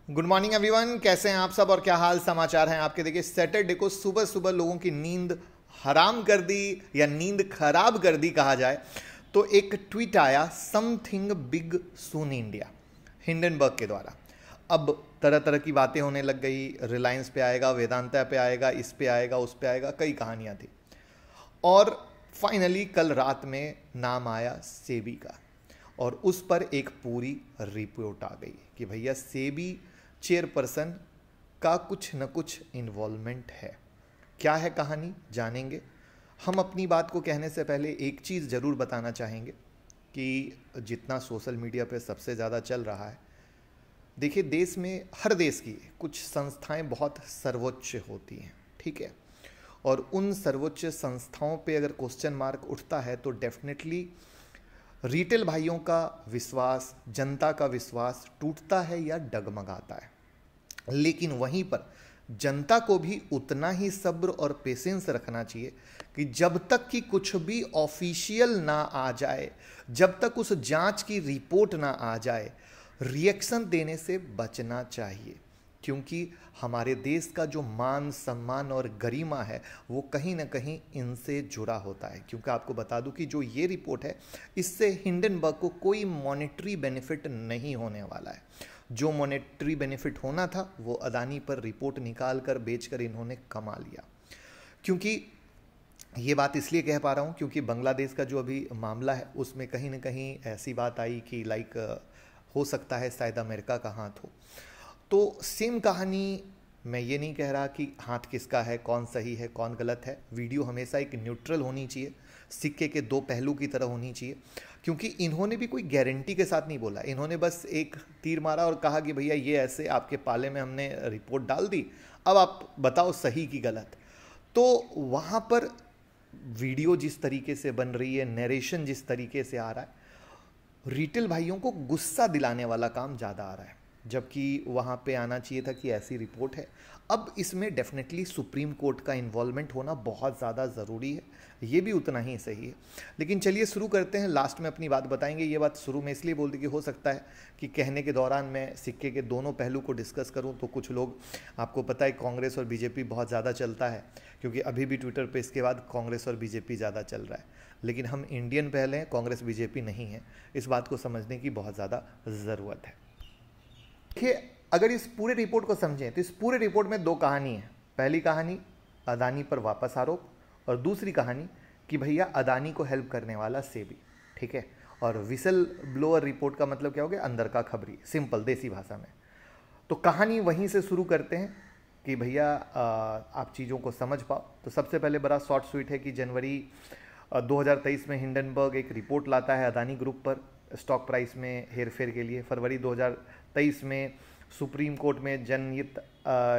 Good morning everyone, कैसे हैं आप सब और क्या हाल समाचार हैं आपके। देखिए सैटरडे को सुबह सुबह लोगों की नींद हराम कर दी या नींद खराब कर दी कहा जाए तो एक ट्वीट आया, समथिंग बिग सून इंडिया, हिंडनबर्ग के द्वारा। अब तरह तरह की बातें होने लग गई, रिलायंस पे आएगा, वेदांता पे आएगा, इस पे आएगा, उस पे आएगा, कई कहानियां थी। और फाइनली कल रात में नाम आया सेबी का और उस पर एक पूरी रिपोर्ट आ गई कि भैया सेबी चेयरपर्सन का कुछ न कुछ इन्वॉल्वमेंट है। क्या है कहानी, जानेंगे। हम अपनी बात को कहने से पहले एक चीज़ ज़रूर बताना चाहेंगे कि जितना सोशल मीडिया पे सबसे ज़्यादा चल रहा है, देखिए देश में, हर देश की कुछ संस्थाएं बहुत सर्वोच्च होती हैं, ठीक है। और उन सर्वोच्च संस्थाओं पे अगर क्वेश्चन मार्क उठता है तो डेफिनेटली रिटेल भाइयों का विश्वास, जनता का विश्वास टूटता है या डगमगाता है। लेकिन वहीं पर जनता को भी उतना ही सब्र और पेशेंस रखना चाहिए कि जब तक कि कुछ भी ऑफिशियल ना आ जाए, जब तक उस जांच की रिपोर्ट ना आ जाए, रिएक्शन देने से बचना चाहिए। क्योंकि हमारे देश का जो मान सम्मान और गरिमा है वो कहीं ना कहीं इनसे जुड़ा होता है। क्योंकि आपको बता दूं कि जो ये रिपोर्ट है, इससे हिंडनबर्ग को कोई मॉनेटरी बेनिफिट नहीं होने वाला है। जो मॉनेटरी बेनिफिट होना था वो अदानी पर रिपोर्ट निकाल कर बेचकर इन्होंने कमा लिया। क्योंकि ये बात इसलिए कह पा रहा हूँ क्योंकि बांग्लादेश का जो अभी मामला है उसमें कहीं ना कहीं ऐसी बात आई कि हो सकता है शायद अमेरिका का हाथ हो। तो सेम कहानी, मैं ये नहीं कह रहा कि हाथ किसका है, कौन सही है कौन गलत है। वीडियो हमेशा एक न्यूट्रल होनी चाहिए, सिक्के के दो पहलू की तरह होनी चाहिए। क्योंकि इन्होंने भी कोई गारंटी के साथ नहीं बोला, इन्होंने बस एक तीर मारा और कहा कि भैया ये ऐसे आपके पाले में हमने रिपोर्ट डाल दी, अब आप बताओ सही कि गलत। तो वहाँ पर वीडियो जिस तरीके से बन रही है, नरेशन जिस तरीके से आ रहा है, रिटेल भाइयों को गुस्सा दिलाने वाला काम ज़्यादा आ रहा है। जबकि वहाँ पे आना चाहिए था कि ऐसी रिपोर्ट है। अब इसमें डेफिनेटली सुप्रीम कोर्ट का इन्वॉल्वमेंट होना बहुत ज़्यादा ज़रूरी है, ये भी उतना ही सही है। लेकिन चलिए शुरू करते हैं, लास्ट में अपनी बात बताएंगे। ये बात शुरू में इसलिए बोल दी कि हो सकता है कि कहने के दौरान मैं सिक्के के दोनों पहलू को डिस्कस करूं तो कुछ लोग, आपको पता है कांग्रेस और बीजेपी बहुत ज़्यादा चलता है, क्योंकि अभी भी ट्विटर पर इसके बाद कांग्रेस और बीजेपी ज़्यादा चल रहा है। लेकिन हम इंडियन पहले हैं, कांग्रेस बीजेपी नहीं है। इस बात को समझने की बहुत ज़्यादा ज़रूरत है। देखिए, अगर इस पूरे रिपोर्ट को समझें तो इस पूरे रिपोर्ट में दो कहानी है। पहली कहानी अदानी पर वापस आरोप, और दूसरी कहानी कि भैया अदानी को हेल्प करने वाला सेबी, ठीक है। और विसल ब्लोअर रिपोर्ट का मतलब क्या हो गया, अंदर का खबरी, सिंपल देसी भाषा में। तो कहानी वहीं से शुरू करते हैं कि भैया आप चीज़ों को समझ पाओ। तो सबसे पहले बड़ा शॉर्ट स्वीट है कि जनवरी 2023 में हिंडनबर्ग एक रिपोर्ट लाता है अदानी ग्रुप पर स्टॉक प्राइस में हेरफेर के लिए। फरवरी 2023 में सुप्रीम कोर्ट में जनहित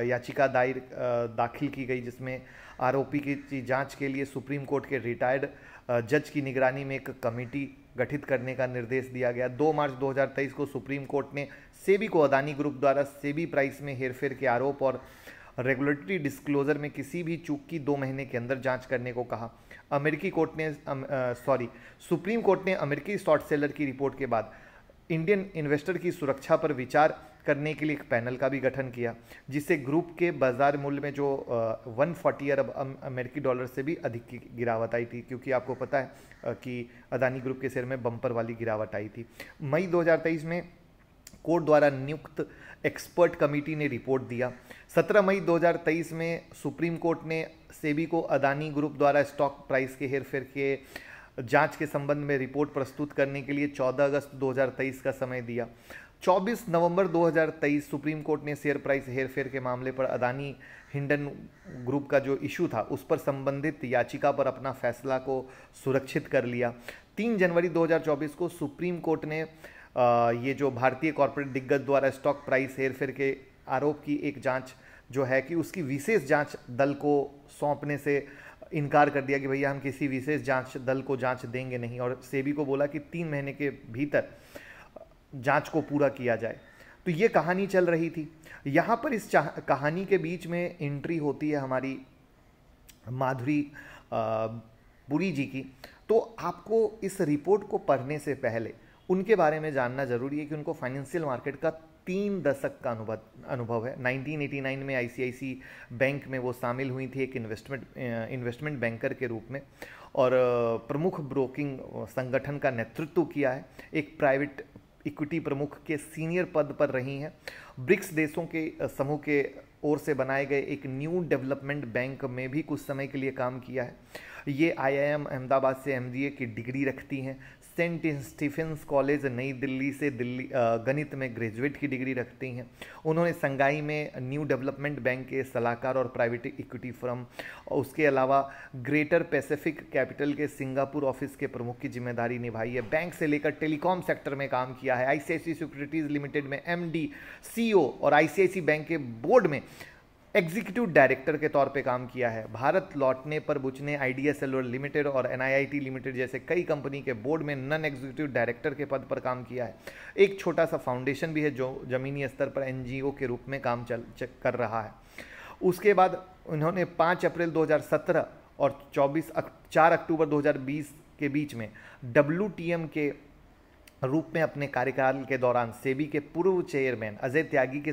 याचिका दाखिल की गई, जिसमें आरोपी की जांच के लिए सुप्रीम कोर्ट के रिटायर्ड जज की निगरानी में एक कमेटी गठित करने का निर्देश दिया गया। 2 मार्च 2023 को सुप्रीम कोर्ट ने सेबी को अदानी ग्रुप द्वारा सेबी प्राइस में हेरफेर के आरोप और रेगुलेटरी डिस्क्लोजर में किसी भी चूक की 2 महीने के अंदर जांच करने को कहा। सुप्रीम कोर्ट ने अमेरिकी शॉर्ट सेलर की रिपोर्ट के बाद इंडियन इन्वेस्टर की सुरक्षा पर विचार करने के लिए एक पैनल का भी गठन किया, जिससे ग्रुप के बाजार मूल्य में जो 140 अरब अमेरिकी डॉलर से भी अधिक की गिरावट आई थी। क्योंकि आपको पता है कि अदानी ग्रुप के शेयर में बम्पर वाली गिरावट आई थी। मई 2023 में कोर्ट द्वारा नियुक्त एक्सपर्ट कमेटी ने रिपोर्ट दिया। 17 मई 2023 में सुप्रीम कोर्ट ने सेबी को अदानी ग्रुप द्वारा स्टॉक प्राइस के हेरफेर के जांच के संबंध में रिपोर्ट प्रस्तुत करने के लिए 14 अगस्त 2023 का समय दिया। 24 नवंबर 2023 सुप्रीम कोर्ट ने शेयर प्राइस हेरफेर के मामले पर अदानी हिंडन ग्रुप का जो इशू था उस पर संबंधित याचिका पर अपना फैसला को सुरक्षित कर लिया। 3 जनवरी 2024 को सुप्रीम कोर्ट ने ये जो भारतीय कॉर्पोरेट दिग्गज द्वारा स्टॉक प्राइस हेरफेर के आरोप की एक जांच जो है कि उसकी विशेष जांच दल को सौंपने से इनकार कर दिया कि भैया हम किसी विशेष जांच दल को जांच देंगे नहीं, और सेबी को बोला कि 3 महीने के भीतर जांच को पूरा किया जाए। तो ये कहानी चल रही थी। यहाँ पर इस कहानी के बीच में एंट्री होती है हमारी माधुरी पुरी जी की। तो आपको इस रिपोर्ट को पढ़ने से पहले उनके बारे में जानना जरूरी है कि उनको फाइनेंशियल मार्केट का 3 दशक का अनुभव है। 1989 में आईसीआईसी बैंक में वो शामिल हुई थी एक इन्वेस्टमेंट बैंकर के रूप में, और प्रमुख ब्रोकिंग संगठन का नेतृत्व किया है। एक प्राइवेट इक्विटी प्रमुख के सीनियर पद पर रही हैं। ब्रिक्स देशों के समूह के ओर से बनाए गए एक न्यू डेवलपमेंट बैंक में भी कुछ समय के लिए काम किया है। ये आईआईएम अहमदाबाद से एमबीए की डिग्री रखती हैं। सेंट स्टीफेंस कॉलेज नई दिल्ली से गणित में ग्रेजुएट की डिग्री रखती हैं। उन्होंने संगाई में न्यू डेवलपमेंट बैंक के सलाहकार और प्राइवेट इक्विटी फर्म, और उसके अलावा ग्रेटर पैसिफिक कैपिटल के सिंगापुर ऑफिस के प्रमुख की जिम्मेदारी निभाई है। बैंक से लेकर टेलीकॉम सेक्टर में काम किया है। आईसीआईसी सिक्योरिटीज लिमिटेड में एमडी, सीईओ और आईसीआईसी बैंक के बोर्ड में एग्जीक्यूटिव डायरेक्टर के तौर पे काम किया है। भारत लौटने पर बुच ने आइडिया सेलुलर लिमिटेड और एनआईआईटी लिमिटेड जैसे कई कंपनी के बोर्ड में नॉन एग्जीक्यूटिव डायरेक्टर के पद पर काम किया है। एक छोटा सा फाउंडेशन भी है जो जमीनी स्तर पर एनजीओ के रूप में काम कर रहा है। उसके बाद उन्होंने 5 अप्रैल 2017 और 4 अक्टूबर 2020 के बीच में WTM के रूप में अपने कार्यकाल के दौरान सेबी के पूर्व चेयरमैन अजय त्यागी के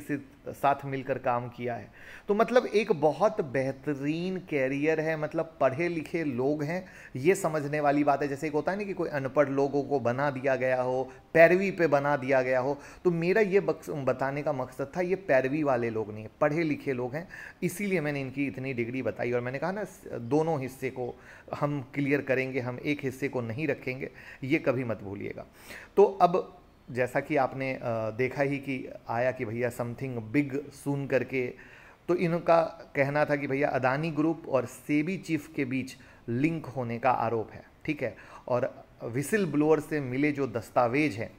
साथ मिलकर काम किया है। तो मतलब एक बहुत बेहतरीन कैरियर है, मतलब पढ़े लिखे लोग हैं, ये समझने वाली बात है। जैसे एक होता है ना कि कोई अनपढ़ लोगों को बना दिया गया हो, पैरवी पे बना दिया गया हो, तो मेरा ये बताने का मकसद था ये पैरवी वाले लोग नहीं है, पढ़े लिखे लोग हैं, इसीलिए मैंने इनकी इतनी डिग्री बताई। और मैंने कहा ना दोनों हिस्से को हम क्लियर करेंगे, हम एक हिस्से को नहीं रखेंगे, ये कभी मत भूलिएगा। तो अब जैसा कि आपने देखा ही कि आया कि भैया समथिंग बिग सुन करके, तो इनका कहना था कि भैया अदानी ग्रुप और सेबी चीफ के बीच लिंक होने का आरोप है, ठीक है। और विसिल ब्लोअर से मिले जो दस्तावेज हैं,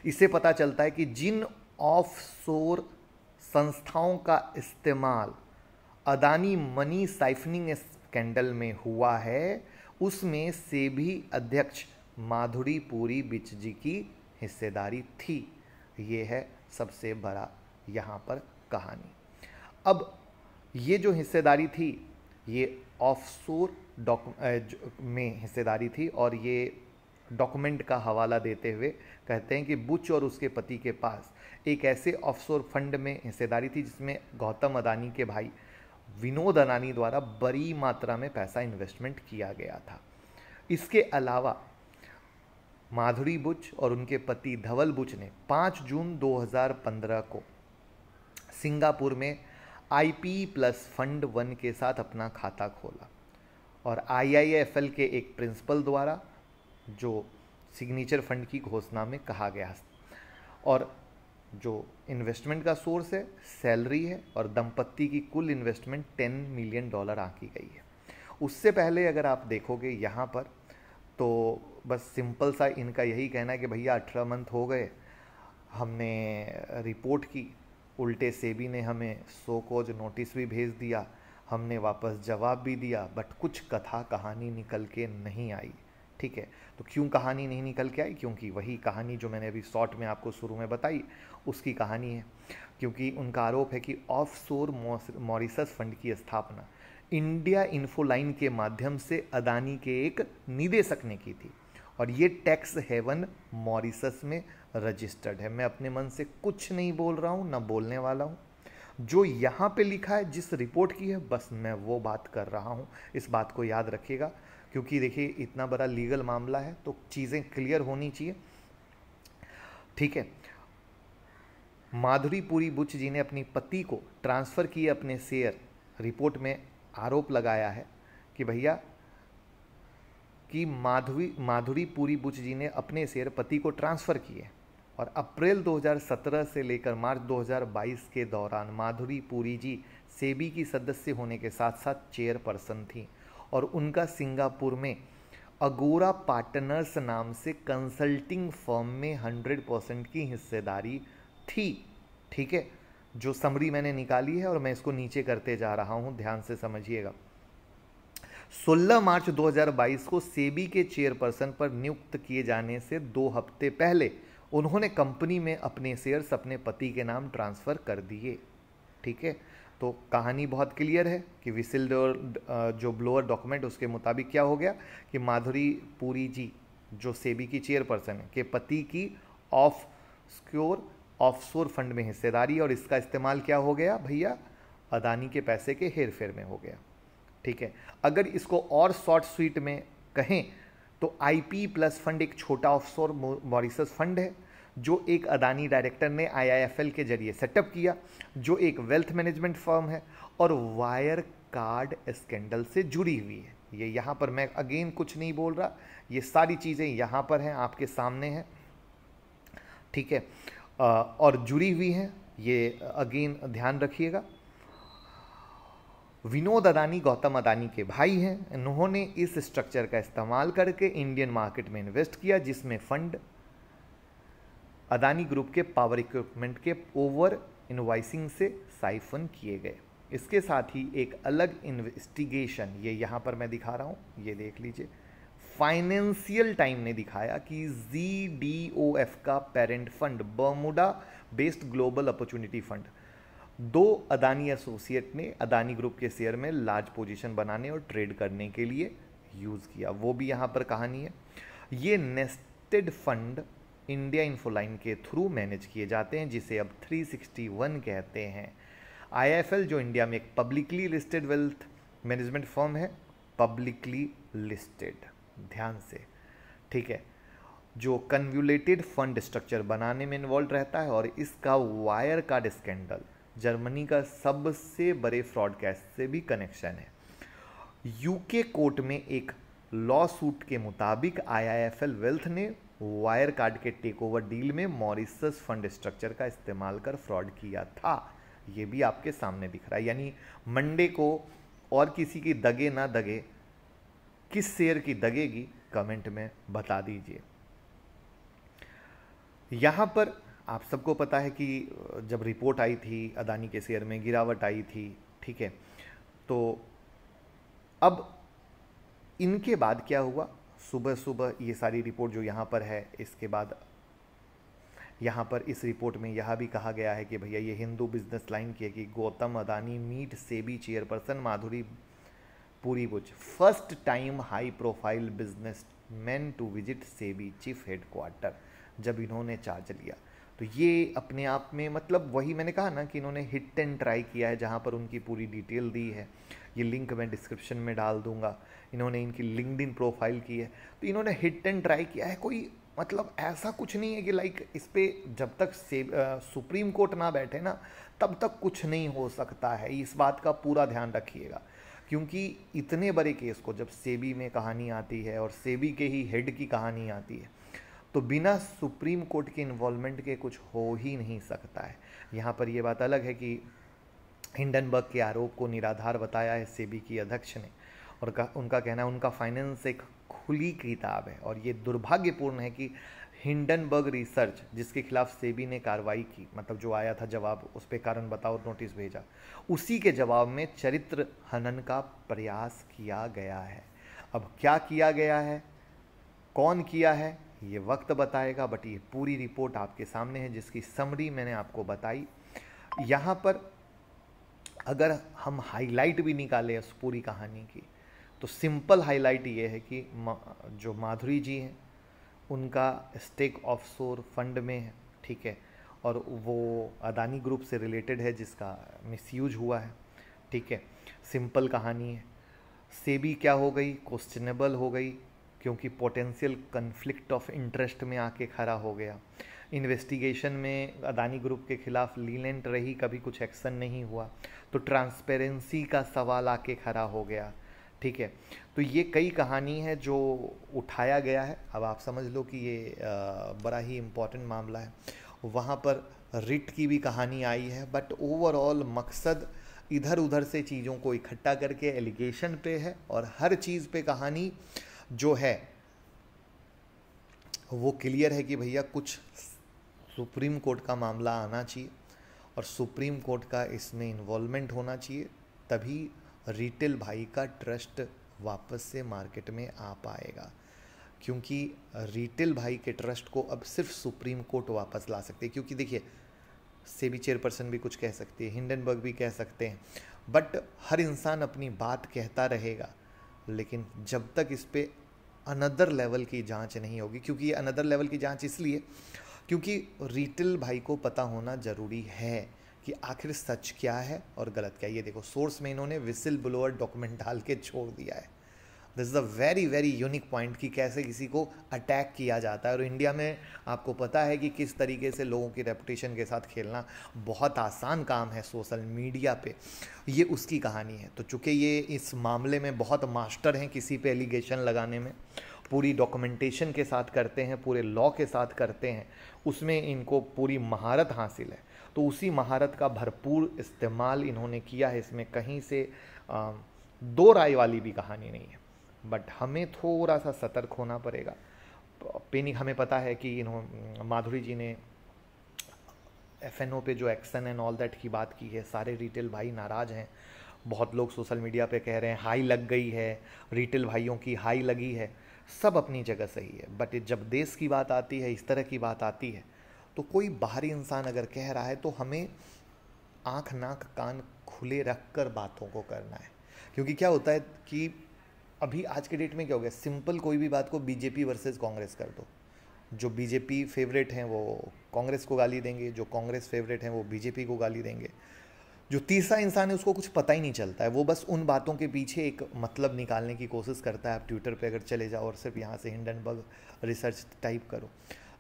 इससे पता चलता है कि जिन ऑफशोर संस्थाओं का इस्तेमाल अदानी मनी साइफनिंग स्कैंडल में हुआ है, उसमें सेबी अध्यक्ष माधुरी पुरी बिच जी की हिस्सेदारी थी। ये है सबसे बड़ा यहाँ पर कहानी। अब ये जो हिस्सेदारी थी ये ऑफशोर में हिस्सेदारी थी, और ये डॉक्यूमेंट का हवाला देते हुए कहते हैं कि बुच और उसके पति के पास एक ऐसे ऑफशोर फंड में हिस्सेदारी थी जिसमें गौतम अदानी के भाई विनोद अदानी द्वारा बड़ी मात्रा में पैसा इन्वेस्टमेंट किया गया था। इसके अलावा माधुरी बुच और उनके पति धवल बुच ने 5 जून 2015 को सिंगापुर में IP प्लस फंड 1 के साथ अपना खाता खोला, और IIFL के एक प्रिंसिपल द्वारा जो सिग्नेचर फंड की घोषणा में कहा गया, और जो इन्वेस्टमेंट का सोर्स है सैलरी है, और दंपत्ति की कुल इन्वेस्टमेंट $10 मिलियन आंकी गई है। उससे पहले अगर आप देखोगे यहाँ पर तो बस सिंपल सा इनका यही कहना है कि भैया 18 मंथ हो गए, हमने रिपोर्ट की, उल्टे सेबी ने हमें सो कॉज नोटिस भी भेज दिया, हमने वापस जवाब भी दिया, बट कुछ कथा कहानी निकल के नहीं आई, ठीक है। तो क्यों कहानी नहीं निकल के आई? क्योंकि वही कहानी जो मैंने अभी शॉर्ट में आपको शुरू में बताई उसकी कहानी है। क्योंकि उनका आरोप है कि ऑफशोर मॉरिशस फंड की स्थापना इंडिया इन्फोलाइन के माध्यम से अदानी के एक निदेशक ने की थी, और ये टैक्स हेवन मॉरिशस में रजिस्टर्ड है। मैं अपने मन से कुछ नहीं बोल रहा हूँ, ना बोलने वाला हूँ। जो यहाँ पे लिखा है, जिस रिपोर्ट की है, बस मैं वो बात कर रहा हूँ। इस बात को याद रखिएगा, क्योंकि देखिए इतना बड़ा लीगल मामला है तो चीज़ें क्लियर होनी चाहिए, ठीक है। माधुरी पुरी बुच जी ने अपनी पति को ट्रांसफ़र किए अपने शेयर। रिपोर्ट में आरोप लगाया है कि भैया कि माधुरी पुरी बुच जी ने अपने शेयर पति को ट्रांसफ़र किए, और अप्रैल 2017 से लेकर मार्च 2022 के दौरान माधुरी पुरी जी सेबी की सदस्य होने के साथ साथ चेयरपर्सन थी, और उनका सिंगापुर में अगोरा पार्टनर्स नाम से कंसल्टिंग फर्म में 100% की हिस्सेदारी थी, ठीक है। जो समरी मैंने निकाली है और मैं इसको नीचे करते जा रहा हूं, ध्यान से समझिएगा। 16 मार्च 2022 को सेबी के चेयरपर्सन पर नियुक्त किए जाने से 2 हफ्ते पहले उन्होंने कंपनी में अपने शेयर्स अपने पति के नाम ट्रांसफ़र कर दिए, ठीक है। तो कहानी बहुत क्लियर है कि विसिल जो ब्लोअर डॉक्यूमेंट उसके मुताबिक क्या हो गया कि माधुरी पुरी जी जो सेबी की चेयरपर्सन है के पति की ऑफ स्क्योर ऑफशोर फंड में हिस्सेदारी, और इसका इस्तेमाल क्या हो गया भैया, अदानी के पैसे के हेर फेर में हो गया। ठीक है, अगर इसको और शॉर्ट स्वीट में कहें तो आईपी प्लस फंड एक छोटा ऑफशोर मॉरिशस फंड है जो एक अदानी डायरेक्टर ने आईआईएफएल के जरिए सेटअप किया, जो एक वेल्थ मैनेजमेंट फर्म है और वायर कार्ड स्कैंडल से जुड़ी हुई है। ये यहाँ पर मैं अगेन कुछ नहीं बोल रहा, ये सारी चीज़ें यहाँ पर हैं, आपके सामने हैं। ठीक है, और जुड़ी हुई हैं, ये अगेन ध्यान रखिएगा। विनोद अदानी गौतम अदानी के भाई हैं। इन्होंने इस स्ट्रक्चर का इस्तेमाल करके इंडियन मार्केट में इन्वेस्ट किया, जिसमें फंड अदानी ग्रुप के पावर इक्विपमेंट के ओवर इनवॉइसिंग से साइफन किए गए। इसके साथ ही एक अलग इन्वेस्टिगेशन, ये यहाँ पर मैं दिखा रहा हूँ, ये देख लीजिए, फाइनेंशियल टाइम ने दिखाया कि ZDOF का parent fund Bermuda based global opportunity fund 2 Adani associate ने अदानी ग्रुप के शेयर में लार्ज पोजीशन बनाने और ट्रेड करने के लिए यूज़ किया, वो भी यहाँ पर कहानी है। ये नेस्टेड फंड इंडिया इन्फोलाइन के थ्रू मैनेज किए जाते हैं, जिसे अब 361 कहते हैं। आईआईएफएल जो इंडिया में एक publicly listed wealth management firm है, पब्लिकली लिस्टेड, ध्यान से, ठीक है, जो कन्वोल्यूटेड फंड स्ट्रक्चर बनाने में इन्वॉल्व रहता है, और इसका वायर कार्ड स्कैंडल जर्मनी का सबसे बड़े फ्रॉड केस से भी कनेक्शन है। यूके कोर्ट में एक लॉ सूट के मुताबिक आईआईएफएल वेल्थ ने वायर कार्ड के टेक ओवर डील में मॉरिशस फंड स्ट्रक्चर का इस्तेमाल कर फ्रॉड किया था। ये भी आपके सामने दिख रहा है। यानी मंडे को और किसी की दगे ना दगे, किस शेयर की दगेगी, कमेंट में बता दीजिए। यहां पर आप सबको पता है कि जब रिपोर्ट आई थी अदानी के शेयर में गिरावट आई थी, ठीक है, तो अब इनके बाद क्या हुआ, सुबह सुबह ये सारी रिपोर्ट जो यहाँ पर है, इसके बाद यहाँ पर इस रिपोर्ट में यह भी कहा गया है कि भैया ये हिंदू बिजनेस लाइन की है कि Gautam Adani meet SEBI chairperson Madhuri पुरीबुच, first time high profile businessman to visit SEBI chief headquarter, जब इन्होंने चार्ज लिया। तो ये अपने आप में, मतलब वही मैंने कहा ना कि इन्होंने हिट एंड ट्राई किया है, जहाँ पर उनकी पूरी डिटेल दी है, ये लिंक मैं डिस्क्रिप्शन में डाल दूंगा। इन्होंने इनकी लिंक्डइन प्रोफाइल की है, तो इन्होंने हिट एंड ट्राई किया है। कोई मतलब ऐसा कुछ नहीं है कि लाइक इस पर जब तक सुप्रीम कोर्ट ना बैठे ना, तब तक कुछ नहीं हो सकता है। इस बात का पूरा ध्यान रखिएगा, क्योंकि इतने बड़े केस को जब सेबी में कहानी आती है और सेबी के ही हेड की कहानी आती है, तो बिना सुप्रीम कोर्ट के इन्वॉल्वमेंट के कुछ हो ही नहीं सकता है। यहाँ पर ये बात अलग है कि हिंडनबर्ग के आरोप को निराधार बताया है सेबी की अध्यक्ष ने, और उनका कहना है उनका फाइनेंस एक खुली किताब है, और ये दुर्भाग्यपूर्ण है कि हिंडनबर्ग रिसर्च जिसके खिलाफ सेबी ने कार्रवाई की, मतलब जो आया था जवाब, उस पर कारण बताओ नोटिस भेजा, उसी के जवाब में चरित्र हनन का प्रयास किया गया है। अब क्या किया गया है, कौन किया है, ये वक्त बताएगा, बट ये पूरी रिपोर्ट आपके सामने है, जिसकी समरी मैंने आपको बताई। यहाँ पर अगर हम हाईलाइट भी निकालें उस पूरी कहानी की, तो सिंपल हाईलाइट ये है कि जो माधुरी जी हैं उनका स्टेक ऑफशोर फंड में है, ठीक है, और वो अदानी ग्रुप से रिलेटेड है जिसका मिसयूज हुआ है, ठीक है, सिंपल कहानी है। सेबी क्या हो गई, क्वेश्चनेबल हो गई, क्योंकि पोटेंशियल कन्फ्लिक्ट ऑफ इंटरेस्ट में आके खड़ा हो गया। इन्वेस्टिगेशन में अदानी ग्रुप के खिलाफ लीलेंट रही, कभी कुछ एक्शन नहीं हुआ, तो ट्रांसपेरेंसी का सवाल आके खड़ा हो गया, ठीक है। तो ये कई कहानी है जो उठाया गया है। अब आप समझ लो कि ये बड़ा ही इम्पोर्टेंट मामला है। वहाँ पर रिट की भी कहानी आई है, बट ओवरऑल मकसद इधर उधर से चीज़ों को इकट्ठा करके एलिगेशन पे है, और हर चीज़ पे कहानी जो है वो क्लियर है कि भैया कुछ सुप्रीम कोर्ट का मामला आना चाहिए और सुप्रीम कोर्ट का इसमें इन्वॉल्वमेंट होना चाहिए, तभी रिटेल भाई का ट्रस्ट वापस से मार्केट में आ पाएगा। क्योंकि रिटेल भाई के ट्रस्ट को अब सिर्फ सुप्रीम कोर्ट वापस ला सकते हैं। क्योंकि देखिए, सेबी चेयरपर्सन भी कुछ कह सकती है, हिंडनबर्ग भी कह सकते हैं, बट हर इंसान अपनी बात कहता रहेगा, लेकिन जब तक इस पर अनदर लेवल की जांच नहीं होगी, क्योंकि ये अनदर लेवल की जांच इसलिए क्योंकि रिटेल भाई को पता होना ज़रूरी है कि आखिर सच क्या है और गलत क्या है। ये देखो सोर्स में इन्होंने विसिल ब्लोअर डॉक्यूमेंट डाल के छोड़ दिया है। This is a very very unique point कि कैसे किसी को अटैक किया जाता है। और इंडिया में आपको पता है कि किस तरीके से लोगों की रेपुटेशन के साथ खेलना बहुत आसान काम है सोशल मीडिया पे। ये उसकी कहानी है। तो चूँकि ये इस मामले में बहुत मास्टर हैं किसी पे एलिगेशन लगाने में, पूरी डॉक्यूमेंटेशन के साथ करते हैं, पूरे लॉ के साथ करते हैं, उसमें इनको पूरी महारत हासिल है। तो उसी महारत का भरपूर इस्तेमाल इन्होंने किया है। इसमें कहीं से दो राय वाली भी कहानी नहीं है। बट हमें थोड़ा सा सतर्क होना पड़ेगा। पेनिक हमें पता है कि माधुरी जी ने FNO पे जो एक्शन एंड ऑल दैट की बात की है, सारे रिटेल भाई नाराज़ हैं। बहुत लोग सोशल मीडिया पे कह रहे हैं हाई लग गई है, रिटेल भाइयों की हाई लगी है। सब अपनी जगह सही है, बट जब देश की बात आती है, इस तरह की बात आती है, तो कोई बाहरी इंसान अगर कह रहा है तो हमें आँख नाक कान खुले रख कर बातों को करना है। क्योंकि क्या होता है कि अभी आज के डेट में क्या हो गया, सिंपल कोई भी बात को बीजेपी वर्सेस कांग्रेस कर दो। जो बीजेपी फेवरेट हैं वो कांग्रेस को गाली देंगे, जो कांग्रेस फेवरेट हैं वो बीजेपी को गाली देंगे। जो तीसरा इंसान है उसको कुछ पता ही नहीं चलता है, वो बस उन बातों के पीछे एक मतलब निकालने की कोशिश करता है। आप ट्विटर पे अगर चले जाओ और सिर्फ यहाँ से हिंडनबर्ग रिसर्च टाइप करो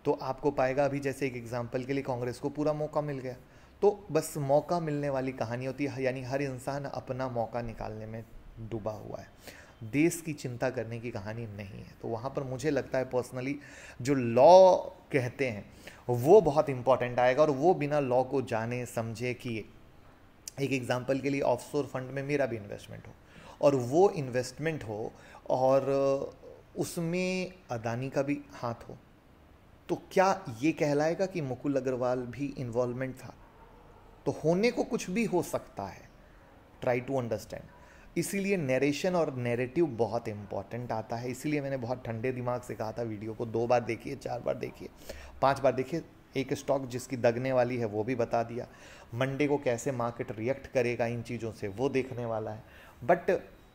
तो आपको पाएगा। अभी जैसे एक एग्जांपल के लिए कांग्रेस को पूरा मौका मिल गया, तो बस मौका मिलने वाली कहानी होती है। यानी हर इंसान अपना मौका निकालने में डूबा हुआ है, देश की चिंता करने की कहानी नहीं है। तो वहाँ पर मुझे लगता है पर्सनली जो लॉ कहते हैं वो बहुत इंपॉर्टेंट आएगा। और वो बिना लॉ को जाने समझे कि एक एग्जांपल के लिए ऑफशोर फंड में मेरा भी इन्वेस्टमेंट हो और वो इन्वेस्टमेंट हो और उसमें अदानी का भी हाथ हो, तो क्या ये कहलाएगा कि मुकुल अग्रवाल भी इन्वॉल्वमेंट था? तो होने को कुछ भी हो सकता है। Try to understand. इसीलिए नरेशन और नैरेटिव बहुत इंपॉर्टेंट आता है। इसीलिए मैंने बहुत ठंडे दिमाग से कहा था वीडियो को 2 बार देखिए, 4 बार देखिए, 5 बार देखिए। एक स्टॉक जिसकी दगने वाली है वो भी बता दिया, मंडे को कैसे मार्केट रिएक्ट करेगा इन चीज़ों से वो देखने वाला है। बट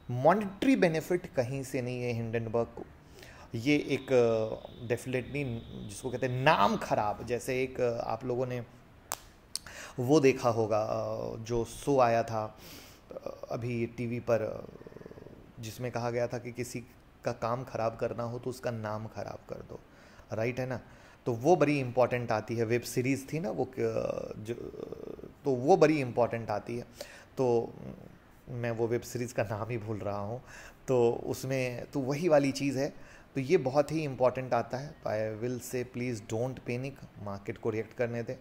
मॉनेटरी बेनिफिट कहीं से नहीं है हिंडनबर्ग को। ये एक डेफिनेटली जिसको कहते हैं नाम खराब, जैसे एक आप लोगों ने वो देखा होगा जो शो आया था अभी टीवी पर, जिसमें कहा गया था कि किसी का काम खराब करना हो तो उसका नाम खराब कर दो, राइट है ना। तो वो बड़ी इंपॉर्टेंट आती है, वेब सीरीज़ थी ना वो जो, तो वो बड़ी इंपॉर्टेंट आती है। तो मैं वो वेब सीरीज़ का नाम ही भूल रहा हूँ। तो उसमें तो वही वाली चीज़ है। तो ये बहुत ही इंपॉर्टेंट आता है। I will say please don't panic, market को रिएक्ट करने दें।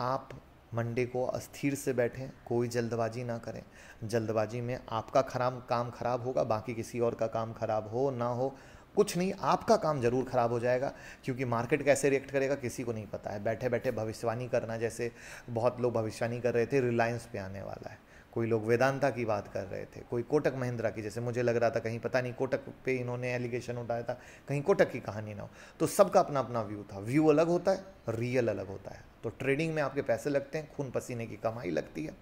आप मंडे को अस्थिर से बैठें, कोई जल्दबाजी ना करें। जल्दबाजी में आपका काम खराब होगा, बाकी किसी और का काम खराब हो ना हो कुछ नहीं, आपका काम जरूर खराब हो जाएगा। क्योंकि मार्केट कैसे रिएक्ट करेगा किसी को नहीं पता है। बैठे बैठे भविष्यवाणी करना, जैसे बहुत लोग भविष्यवाणी कर रहे थे रिलायंस पे आने वाला है, कोई लोग वेदांता की बात कर रहे थे, कोई कोटक महिंद्रा की, जैसे मुझे लग रहा था कहीं पता नहीं कोटक पे इन्होंने एलिगेशन उठाया था, कहीं कोटक की कहानी ना हो। तो सबका अपना अपना व्यू था, व्यू अलग होता है, रियल अलग होता है। तो ट्रेडिंग में आपके पैसे लगते हैं, खून पसीने की कमाई लगती है।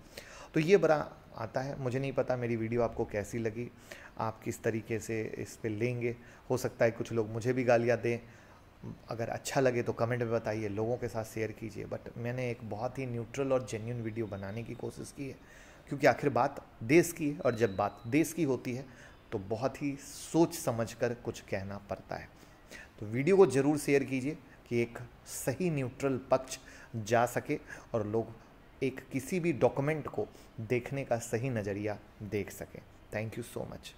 तो ये बड़ा आता है। मुझे नहीं पता मेरी वीडियो आपको कैसी लगी, आप किस तरीके से इस पे लेंगे। हो सकता है कुछ लोग मुझे भी गालियाँ दें, अगर अच्छा लगे तो कमेंट में बताइए, लोगों के साथ शेयर कीजिए। बट मैंने एक बहुत ही न्यूट्रल और जेन्युइन वीडियो बनाने की कोशिश की है, क्योंकि आखिर बात देश की है, और जब बात देश की होती है तो बहुत ही सोच समझ कर कुछ कहना पड़ता है। तो वीडियो को ज़रूर शेयर कीजिए कि एक सही न्यूट्रल पक्ष जा सके और लोग एक किसी भी डॉक्यूमेंट को देखने का सही नज़रिया देख सकें। Thank you so much.